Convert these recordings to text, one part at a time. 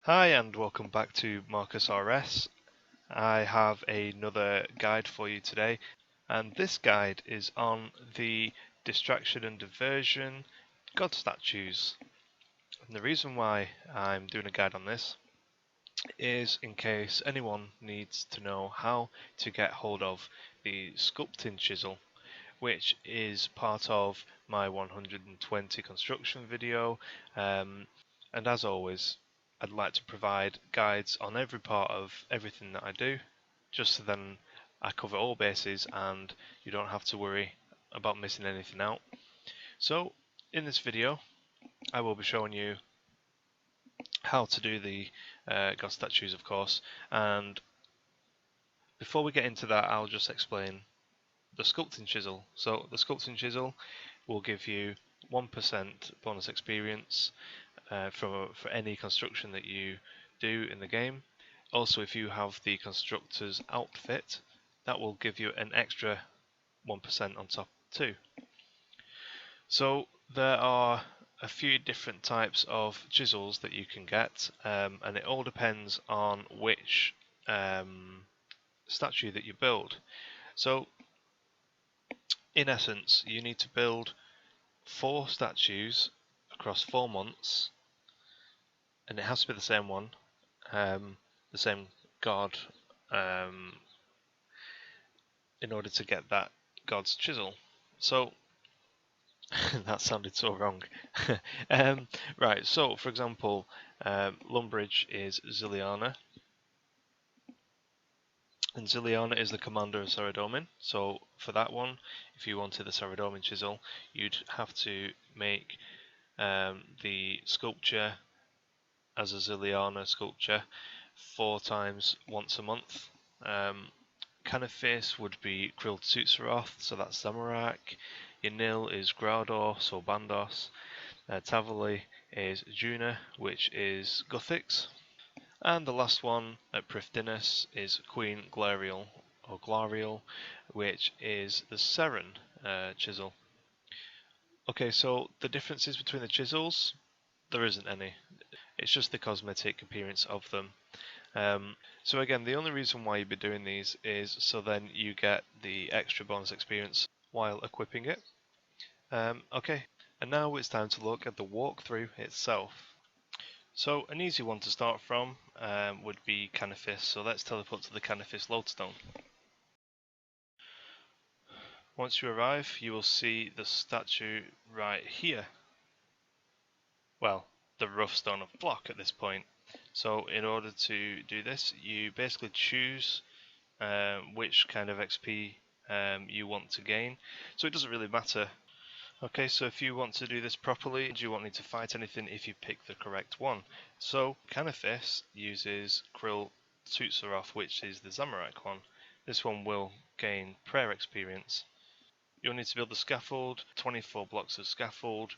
Hi and welcome back to MarcusRS. I have another guide for you today, and this guide is on the distraction and diversion god statues. And the reason why I'm doing a guide on this is in case anyone needs to know how to get hold of the Sculpting Chisel, which is part of my 120 construction video, and as always I'd like to provide guides on every part of everything that I do, just so then I cover all bases and you don't have to worry about missing anything out. So in this video I will be showing you how to do the god statues, of course, and before we get into that I'll just explain the Sculpting Chisel. So the Sculpting Chisel will give you 1% bonus experience for any construction that you do in the game. Also, if you have the constructors outfit, that will give you an extra 1% on top too. So there are a few different types of chisels that you can get, and it all depends on which statue that you build. So in essence, you need to build 4 statues across 4 months, and it has to be the same one, the same god, in order to get that god's chisel. So that sounded so wrong. Right, so for example, Lumbridge is Ziliana, and Ziliana is the commander of Saradomin. So for that one, if you wanted the Saradomin chisel, you'd have to make the sculpture as a Ziliana sculpture 4 times once a month. Canaphis would be Krill Tutsaroth, so that's Zamorak. Yanil is Graudor, so Bandos. Tavali is Juna, which is Guthix. And the last one at Prifdinus is Queen Glariel, or Glariel, which is the Seren chisel. Okay, so the differences between the chisels, there isn't any. It's just the cosmetic appearance of them. So again, the only reason why you'd be doing these is so then you get the extra bonus experience while equipping it. Okay, and now it's time to look at the walkthrough itself. So an easy one to start from would be Canaphis, so let's teleport to the Canaphis lodestone. Once you arrive, you will see the statue right here. Well, the rough stone of block at this point. So in order to do this, you basically choose which kind of XP you want to gain. So it doesn't really matter. Okay, so if you want to do this properly, you won't need to fight anything if you pick the correct one. So Canaphis uses Krill Tutsaroth, which is the Zamorak one. This one will gain prayer experience. You'll need to build the scaffold, 24 blocks of scaffold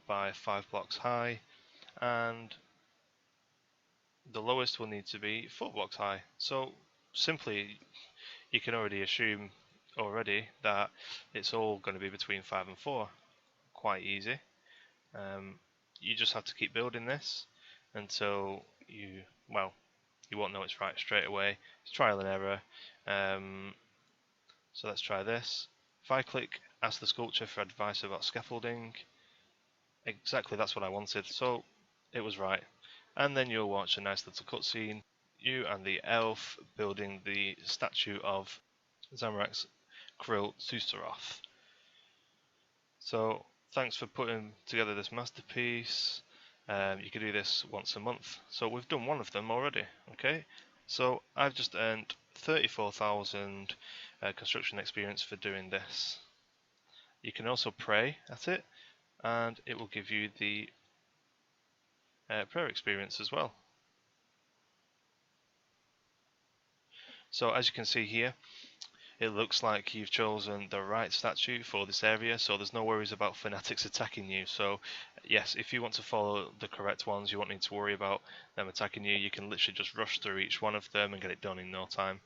by 5 blocks high, and the lowest will need to be 4 blocks high. So simply, you can already assume that it's all going to be between 5 and 4. Quite easy. You just have to keep building this until you won't know it's right straight away. It's trial and error. So let's try this. If I click ask the sculpture for advice about scaffolding, exactly that's what I wanted, so it was right. And then you'll watch a nice little cutscene, you and the elf building the statue of Zamorak's Krill Tutsaroth. So thanks for putting together this masterpiece. You can do this once a month. So we've done one of them already. Okay, so I've just earned 34,000 construction experience for doing this. You can also pray at it, and it will give you the prayer experience as well. So as you can see here, it looks like you've chosen the right statue for this area, so there's no worries about fanatics attacking you. So yes, if you want to follow the correct ones, you won't need to worry about them attacking you. You can literally just rush through each one of them and get it done in no time.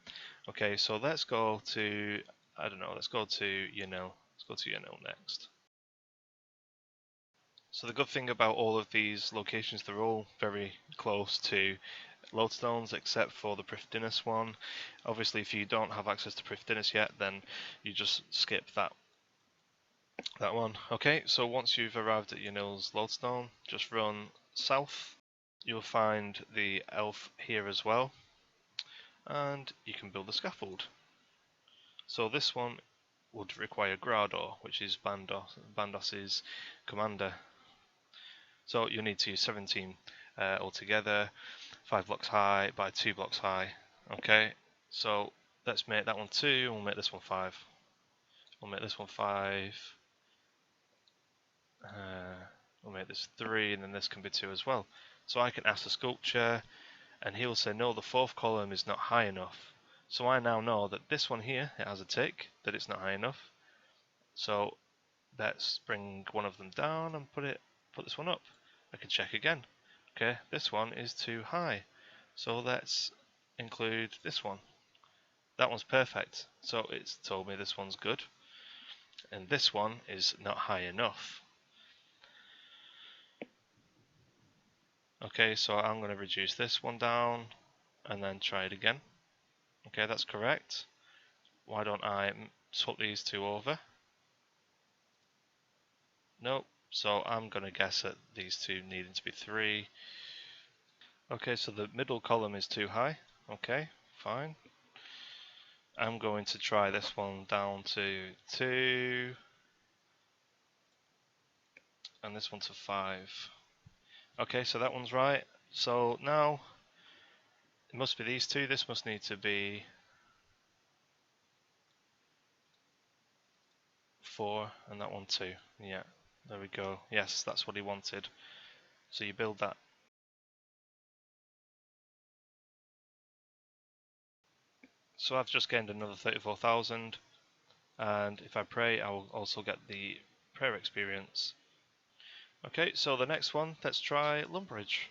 Okay, so let's go to, let's go to Yanil. Let's go to Yanil next. So the good thing about all of these locations, they're all very close to lodestones except for the Prifddinas one. Obviously if you don't have access to Prifddinas yet, then you just skip that one. Okay, so once you've arrived at your Nils lodestone, just run south. You'll find the elf here as well, and you can build a scaffold. So this one would require Grador, which is Bandos's commander. So you'll need to use 17 altogether, 5 blocks high by 2 blocks high. Okay, so let's make that one 2, and we'll make this one 5. We'll make this one 5. We'll make this 3, and then this can be 2 as well. So I can ask the sculpture, and he'll say, no, the 4th column is not high enough. So I now know that this one here, it has a tick, that it's not high enough. So let's bring one of them down and put this one up. I can check again. Okay, this one is too high. So let's include this one. That one's perfect. So it's told me this one's good. And this one is not high enough. Okay, so I'm going to reduce this one down and then try it again. Okay, that's correct. Why don't I swap these two over? Nope. So I'm going to guess at these two needing to be 3. Okay, so the middle column is too high. Okay, fine. I'm going to try this one down to 2. And this one to 5. Okay, so that one's right. So now it must be these two. This must need to be 4 and that one 2. Yeah, there we go. Yes, that's what he wanted. So you build that. So I've just gained another 34,000, and if I pray, I will also get the prayer experience. Okay, so the next one, let's try Lumbridge.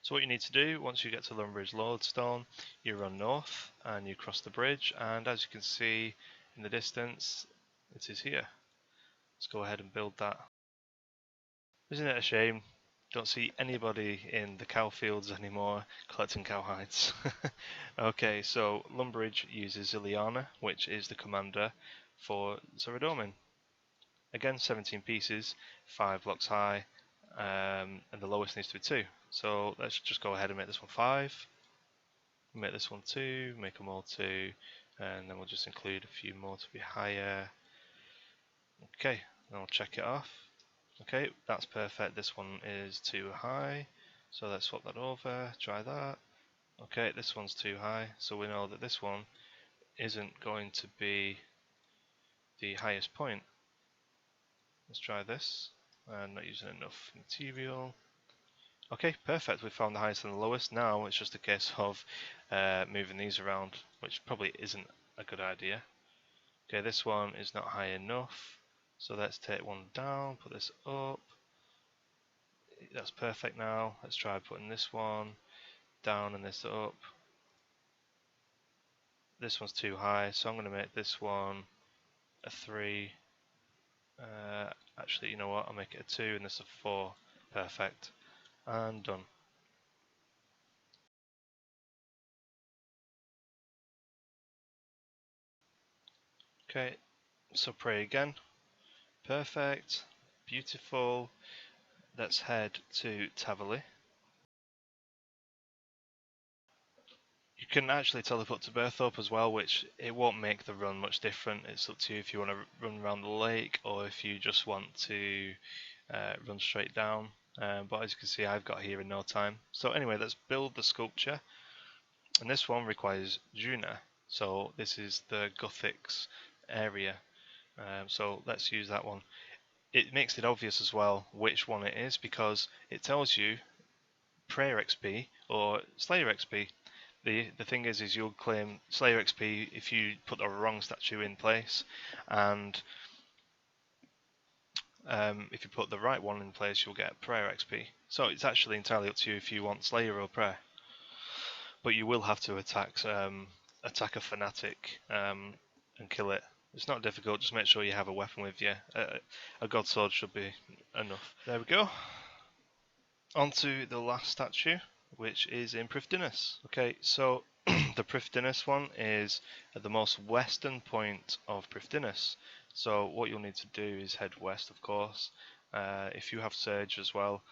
So what you need to do, once you get to Lumbridge Lodestone, you run north and you cross the bridge, and as you can see in the distance, it is here. Let's go ahead and build that. Isn't it a shame? Don't see anybody in the cow fields anymore collecting cow hides. Okay, so Lumbridge uses Ileana, which is the commander for Zeradomin. Again, 17 pieces, 5 blocks high, and the lowest needs to be 2. So let's just go ahead and make this one 5, make this one 2, make them all 2, and then we'll just include a few more to be higher. Okay, then I'll check it off. Okay, that's perfect. This one is too high, so let's swap that over, try that. Okay, this one's too high, so we know that this one isn't going to be the highest point. Let's try this, and not using enough material. Okay, perfect, we found the highest and the lowest. Now it's just a case of moving these around, which probably isn't a good idea. Okay, this one is not high enough, so let's take one down, put this up. That's perfect now. Let's try putting this one down and this up. This one's too high, so I'm going to make this one a 3. Actually, you know what? I'll make it a 2 and this a 4. Perfect. And done. Okay, so pray again. Perfect. Beautiful. Let's head to Tavali. You can actually teleport to Berthorpe as well, which it won't make the run much different. It's up to you if you want to run around the lake or if you just want to run straight down. But as you can see, I've got here in no time. So anyway, let's build the sculpture. And this one requires Juna. So this is the Gothic's area. So let's use that one. It makes it obvious as well which one it is because it tells you Prayer XP or Slayer XP. The thing is you'll claim Slayer XP if you put the wrong statue in place, and if you put the right one in place, you'll get Prayer XP. So it's actually entirely up to you if you want Slayer or Prayer. But you will have to attack a Fanatic and kill it. It's not difficult, just make sure you have a weapon with you. A god sword should be enough. There we go. On to the last statue, which is in Prifddinas. Okay, so the Prifddinas one is at the most western point of Prifddinas. So what you'll need to do is head west, of course. If you have Surge as well,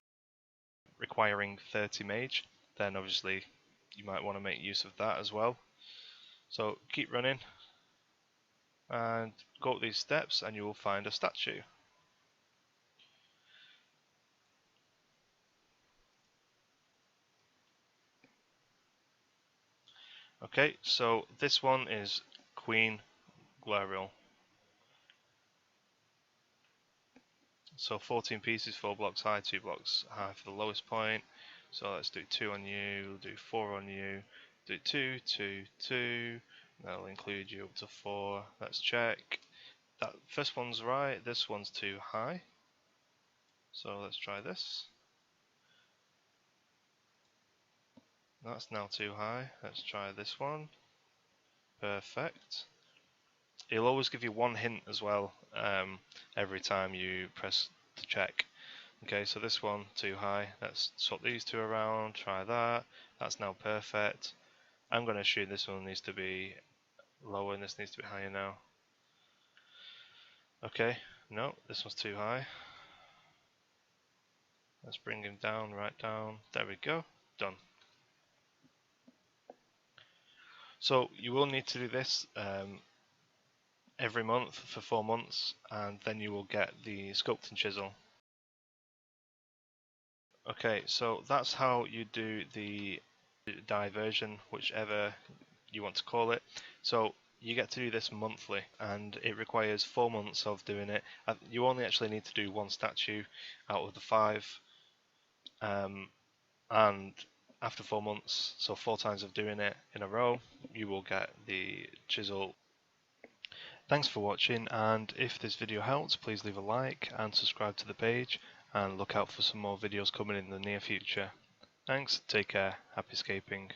requiring 30 mage, then obviously you might want to make use of that as well. So keep running and go up these steps and you will find a statue. Okay, so this one is Queen Glorial. So 14 pieces, 4 blocks high, 2 blocks high for the lowest point. So let's do 2 on you, do 4 on you, do 2, 2, 2. That'll include you up to 4. Let's check. That first one's right, this one's too high. So let's try this. That's now too high. Let's try this one. Perfect. It'll always give you one hint as well every time you press to check. Okay, so this one too high. Let's swap these two around. Try that. That's now perfect. I'm going to assume this one needs to be lower and this needs to be higher now. Okay, no, this one's too high. Let's bring him down, right down. There we go. Done. So you will need to do this every month for 4 months, and then you will get the Sculpting Chisel. Okay, so that's how you do the diversion, whichever you want to call it. So you get to do this monthly, and it requires 4 months of doing it. You only actually need to do 1 statue out of the 5, and after 4 months, so 4 times of doing it in a row, you will get the chisel. Thanks for watching, and if this video helped, please leave a like and subscribe to the page, and look out for some more videos coming in the near future. Thanks, take care, happy scaping.